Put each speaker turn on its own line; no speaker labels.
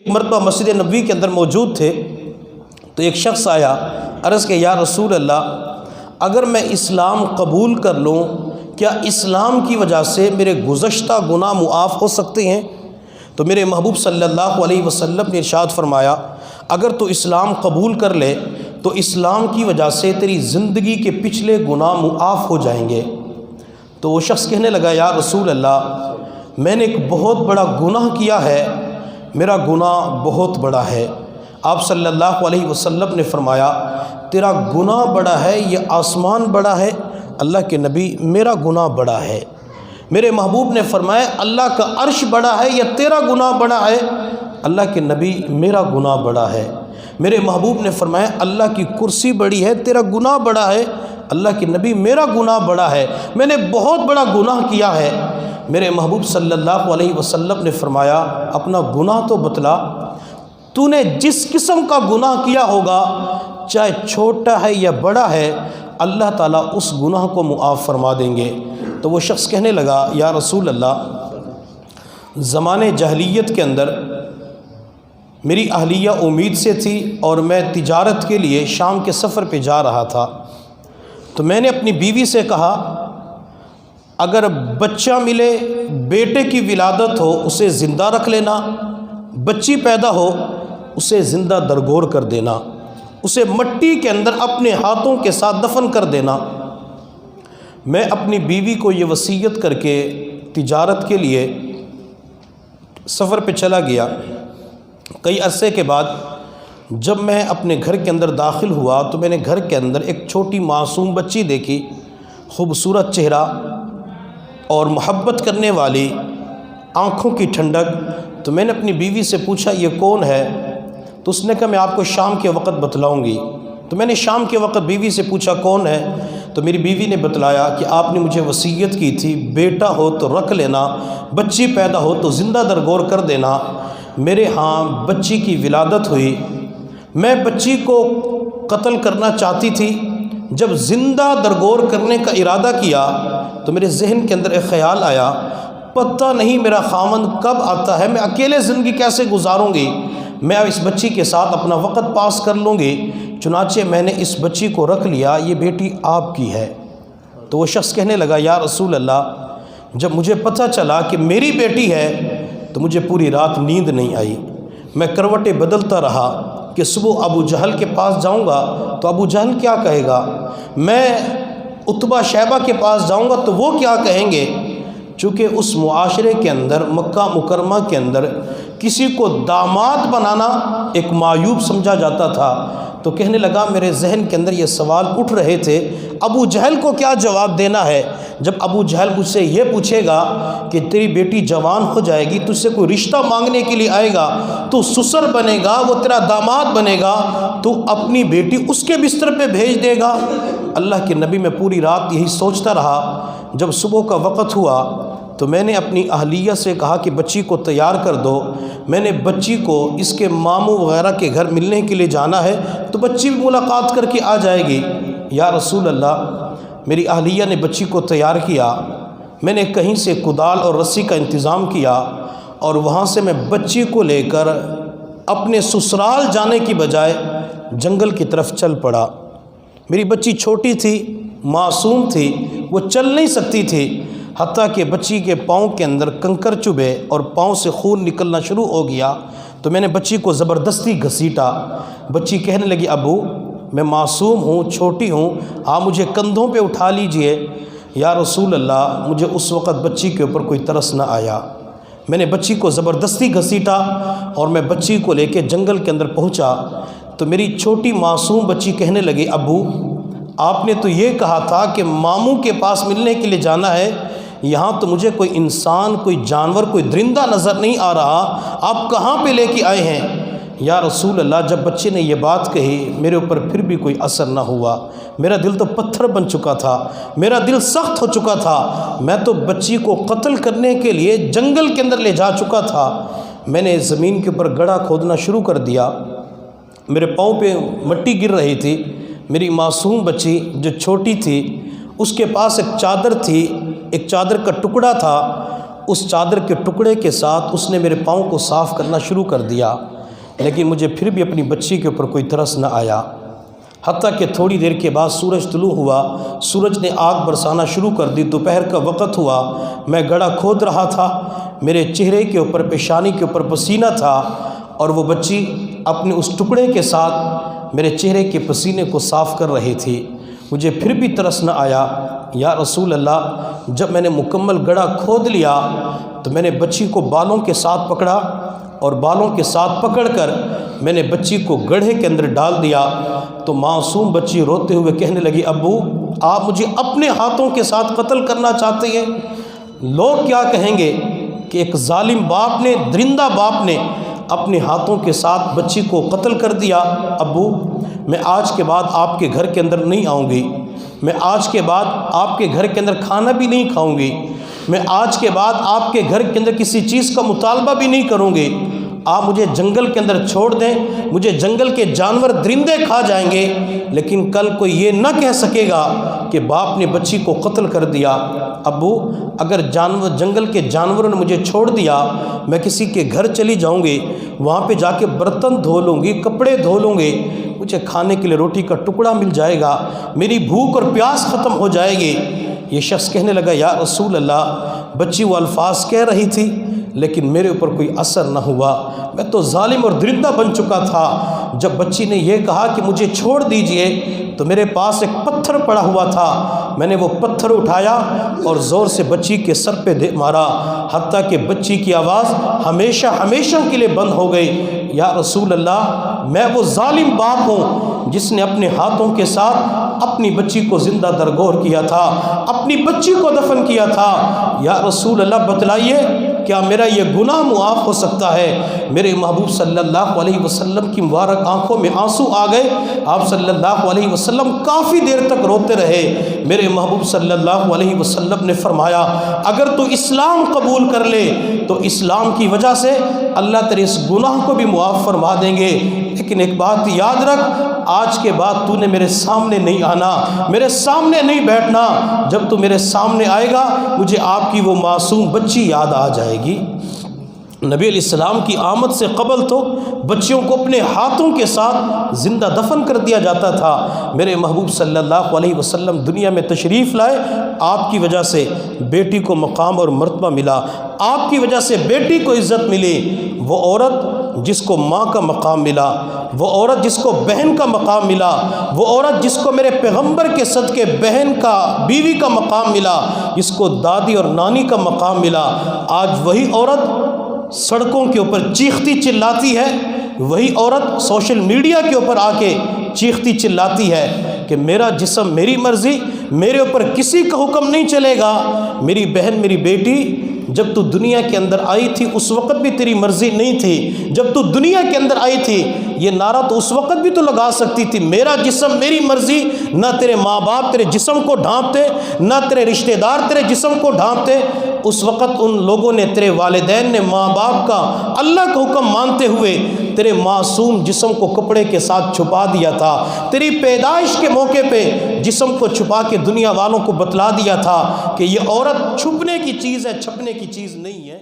مرتبہ مسجد نبوی کے اندر موجود تھے تو ایک شخص آیا، عرض کہ یا رسول اللہ، اگر میں اسلام قبول کر لوں کیا اسلام کی وجہ سے میرے گزشتہ گناہ معاف ہو سکتے ہیں؟ تو میرے محبوب صلی اللہ علیہ وسلم نے ارشاد فرمایا، اگر تو اسلام قبول کر لے تو اسلام کی وجہ سے تیری زندگی کے پچھلے گناہ معاف ہو جائیں گے۔ تو وہ شخص کہنے لگا، یا رسول اللہ، میں نے ایک بہت بڑا گناہ کیا ہے، میرا گناہ بہت بڑا ہے۔ آپ صلی اللہ علیہ وسلم نے فرمایا، تیرا گناہ بڑا ہے یا آسمان بڑا ہے؟ اللہ کے نبی، میرا گناہ بڑا ہے۔ میرے محبوب نے فرمایا، اللہ کا عرش بڑا ہے یا تیرا گناہ بڑا ہے؟ اللہ کے نبی، میرا گناہ بڑا ہے۔ میرے محبوب نے فرمایا، اللہ کی کرسی بڑی ہے، تیرا گناہ بڑا ہے؟ اللہ کے نبی، میرا گناہ بڑا ہے، میں نے بہت بڑا گناہ کیا ہے۔ میرے محبوب صلی اللہ علیہ وسلم نے فرمایا، اپنا گناہ تو بتلا، تو نے جس قسم کا گناہ کیا ہوگا چاہے چھوٹا ہے یا بڑا ہے، اللہ تعالیٰ اس گناہ کو معاف فرما دیں گے۔ تو وہ شخص کہنے لگا، یا رسول اللہ، زمانے جاہلیت کے اندر میری اہلیہ امید سے تھی اور میں تجارت کے لیے شام کے سفر پہ جا رہا تھا، تو میں نے اپنی بیوی سے کہا، اگر بچہ ملے، بیٹے کی ولادت ہو، اسے زندہ رکھ لینا، بچی پیدا ہو اسے زندہ درگور کر دینا، اسے مٹی کے اندر اپنے ہاتھوں کے ساتھ دفن کر دینا۔ میں اپنی بیوی کو یہ وصیت کر کے تجارت کے لیے سفر پہ چلا گیا۔ کئی عرصے کے بعد جب میں اپنے گھر کے اندر داخل ہوا تو میں نے گھر کے اندر ایک چھوٹی معصوم بچی دیکھی، خوبصورت چہرہ اور محبت کرنے والی آنکھوں کی ٹھنڈک۔ تو میں نے اپنی بیوی سے پوچھا، یہ کون ہے؟ تو اس نے کہا، میں آپ کو شام کے وقت بتلاؤں گی۔ تو میں نے شام کے وقت بیوی سے پوچھا، کون ہے؟ تو میری بیوی نے بتلایا کہ آپ نے مجھے وصیت کی تھی، بیٹا ہو تو رکھ لینا، بچی پیدا ہو تو زندہ درگور کر دینا۔ میرے ہاں بچی کی ولادت ہوئی، میں بچی کو قتل کرنا چاہتی تھی۔ جب زندہ درگور کرنے کا ارادہ کیا تو میرے ذہن کے اندر ایک خیال آیا، پتہ نہیں میرا خاوند کب آتا ہے، میں اکیلے زندگی کیسے گزاروں گی، میں اس بچی کے ساتھ اپنا وقت پاس کر لوں گی۔ چنانچہ میں نے اس بچی کو رکھ لیا، یہ بیٹی آپ کی ہے۔ تو وہ شخص کہنے لگا، یا رسول اللہ، جب مجھے پتہ چلا کہ میری بیٹی ہے تو مجھے پوری رات نیند نہیں آئی، میں کروٹیں بدلتا رہا کہ صبح ابو جہل کے پاس جاؤں گا تو ابو جہل کیا کہے گا، میں عتبہ شیبہ کے پاس جاؤں گا تو وہ کیا کہیں گے۔ چونکہ اس معاشرے کے اندر، مکہ مکرمہ کے اندر کسی کو داماد بنانا ایک معیوب سمجھا جاتا تھا، تو کہنے لگا، میرے ذہن کے اندر یہ سوال اٹھ رہے تھے، ابو جہل کو کیا جواب دینا ہے جب ابو جہل مجھ سے یہ پوچھے گا کہ تیری بیٹی جوان ہو جائے گی، تجھ سے کوئی رشتہ مانگنے کے لیے آئے گا، تو سسر بنے گا، وہ تیرا داماد بنے گا، تو اپنی بیٹی اس کے بستر پہ بھیج دے گا۔ اللہ کے نبی، میں پوری رات یہی سوچتا رہا۔ جب صبح کا وقت ہوا تو میں نے اپنی اہلیہ سے کہا کہ بچی کو تیار کر دو، میں نے بچی کو اس کے ماموں وغیرہ کے گھر ملنے کے لیے جانا ہے، تو بچی بھی ملاقات کر کے آ جائے گی۔ یا رسول اللہ، میری اہلیہ نے بچی کو تیار کیا، میں نے کہیں سے کدال اور رسی کا انتظام کیا اور وہاں سے میں بچی کو لے کر اپنے سسرال جانے کی بجائے جنگل کی طرف چل پڑا۔ میری بچی چھوٹی تھی، معصوم تھی، وہ چل نہیں سکتی تھی، حتیٰ کہ بچی کے پاؤں کے اندر کنکر چبھے اور پاؤں سے خون نکلنا شروع ہو گیا۔ تو میں نے بچی کو زبردستی گھسیٹا۔ بچی کہنے لگی، ابو میں معصوم ہوں، چھوٹی ہوں، آپ مجھے کندھوں پہ اٹھا لیجئے۔ یا رسول اللہ، مجھے اس وقت بچی کے اوپر کوئی ترس نہ آیا، میں نے بچی کو زبردستی گھسیٹا اور میں بچی کو لے کے جنگل کے اندر پہنچا۔ تو میری چھوٹی معصوم بچی کہنے لگی، ابو آپ نے تو یہ کہا تھا کہ ماموں کے پاس ملنے کے لیے جانا ہے، یہاں تو مجھے کوئی انسان، کوئی جانور، کوئی درندہ نظر نہیں آ رہا، آپ کہاں پہ لے کے آئے ہیں؟ یا رسول اللہ، جب بچے نے یہ بات کہی میرے اوپر پھر بھی کوئی اثر نہ ہوا، میرا دل تو پتھر بن چکا تھا، میرا دل سخت ہو چکا تھا، میں تو بچی کو قتل کرنے کے لیے جنگل کے اندر لے جا چکا تھا۔ میں نے زمین کے اوپر گڑھا کھودنا شروع کر دیا، میرے پاؤں پہ مٹی گر رہی تھی۔ میری معصوم بچی جو چھوٹی تھی، اس کے پاس ایک چادر تھی، ایک چادر کا ٹکڑا تھا، اس چادر کے ٹکڑے کے ساتھ اس نے میرے پاؤں کو صاف کرنا شروع کر دیا۔ لیکن مجھے پھر بھی اپنی بچی کے اوپر کوئی ترس نہ آیا، حتیٰ کہ تھوڑی دیر کے بعد سورج طلوع ہوا، سورج نے آگ برسانا شروع کر دی، دوپہر کا وقت ہوا، میں گڑھا کھود رہا تھا، میرے چہرے کے اوپر، پیشانی کے اوپر پسینہ تھا، اور وہ بچی اپنے اس ٹکڑے کے ساتھ میرے چہرے کے پسینے کو صاف کر رہی تھی۔ مجھے پھر بھی ترس نہ آیا، یا رسول اللہ، جب میں نے مکمل گڑھا کھود لیا تو میں نے بچی کو بالوں کے ساتھ پکڑا، اور بالوں کے ساتھ پکڑ کر میں نے بچی کو گڑھے کے اندر ڈال دیا، تو معصوم بچی روتے ہوئے کہنے لگی، ابو آپ مجھے اپنے ہاتھوں کے ساتھ قتل کرنا چاہتے ہیں؟ لوگ کیا کہیں گے کہ ایک ظالم باپ نے، درندہ باپ نے اپنے ہاتھوں کے ساتھ بچی کو قتل کر دیا۔ ابو میں آج کے بعد آپ کے گھر کے اندر نہیں آؤں گی، میں آج کے بعد آپ کے گھر کے اندر کھانا بھی نہیں کھاؤں گی، میں آج کے بعد آپ کے گھر کے اندر کسی چیز کا مطالبہ بھی نہیں کروں گی، آپ مجھے جنگل کے اندر چھوڑ دیں، مجھے جنگل کے جانور درندے کھا جائیں گے، لیکن کل کوئی یہ نہ کہہ سکے گا کہ باپ نے بچی کو قتل کر دیا۔ ابو اگر جنگل کے جانوروں نے مجھے چھوڑ دیا، میں کسی کے گھر چلی جاؤں گی، وہاں پہ جا کے برتن دھو لوں گی، کپڑے دھو لوں گی، مجھے کھانے کے لیے روٹی کا ٹکڑا مل جائے گا، میری بھوک اور پیاس ختم ہو جائے گی۔ یہ شخص کہنے لگا، یا رسول اللہ، بچی وہ الفاظ کہہ رہی تھی لیکن میرے اوپر کوئی اثر نہ ہوا، میں تو ظالم اور درندہ بن چکا تھا۔ جب بچی نے یہ کہا کہ مجھے چھوڑ دیجئے تو میرے پاس ایک پتھر پڑا ہوا تھا، میں نے وہ پتھر اٹھایا اور زور سے بچی کے سر پہ مارا، حتیٰ کہ بچی کی آواز ہمیشہ ہمیشہ کے لیے بند ہو گئی۔ یا رسول اللہ، میں وہ ظالم باپ ہوں جس نے اپنے ہاتھوں کے ساتھ اپنی بچی کو زندہ درگور کیا تھا، اپنی بچی کو دفن کیا تھا۔ یا رسول اللہ بتلائیے، کیا میرا یہ گناہ معاف ہو سکتا ہے؟ میرے محبوب صلی اللہ علیہ وسلم کی مبارک آنکھوں میں آنسو آ گئے، آپ صلی اللہ علیہ وسلم کافی دیر تک روتے رہے۔ میرے محبوب صلی اللہ علیہ وسلم نے فرمایا، اگر تو اسلام قبول کر لے تو اسلام کی وجہ سے اللہ تیرے اس گناہ کو بھی معاف فرما دیں گے، لیکن ایک بات یاد رکھ، آج کے بعد تو نے میرے سامنے نہیں آنا، میرے سامنے نہیں بیٹھنا، جب تو میرے سامنے آئے گا مجھے آپ کی وہ معصوم بچی یاد آ جائے گی۔ نبی علیہ السلام کی آمد سے قبل تو بچیوں کو اپنے ہاتھوں کے ساتھ زندہ دفن کر دیا جاتا تھا۔ میرے محبوب صلی اللہ علیہ وسلم دنیا میں تشریف لائے، آپ کی وجہ سے بیٹی کو مقام اور مرتبہ ملا، آپ کی وجہ سے بیٹی کو عزت ملی۔ وہ عورت جس کو ماں کا مقام ملا، وہ عورت جس کو بہن کا مقام ملا، وہ عورت جس کو میرے پیغمبر کے صدقے بہن کا، بیوی کا مقام ملا، جس کو دادی اور نانی کا مقام ملا، آج وہی عورت سڑکوں کے اوپر چیختی چلاتی ہے، وہی عورت سوشل میڈیا کے اوپر آ کے چیختی چلاتی ہے کہ میرا جسم میری مرضی، میرے اوپر کسی کا حکم نہیں چلے گا۔ میری بہن، میری بیٹی، جب تو دنیا کے اندر آئی تھی اس وقت بھی تیری مرضی نہیں تھی، جب تو دنیا کے اندر آئی تھی یہ نعرہ تو اس وقت بھی تو لگا سکتی تھی، میرا جسم میری مرضی۔ نہ تیرے ماں باپ تیرے جسم کو ڈھانپتے، نہ تیرے رشتہ دار تیرے جسم کو ڈھانپتے۔ اس وقت ان لوگوں نے، تیرے والدین نے ماں باپ کا، اللہ کا حکم مانتے ہوئے تیرے معصوم جسم کو کپڑے کے ساتھ چھپا دیا تھا، تیری پیدائش کے موقع پہ جسم کو چھپا کے دنیا والوں کو بتلا دیا تھا کہ یہ عورت چھپنے کی چیز ہے، چھپنے کی چیز نہیں ہے۔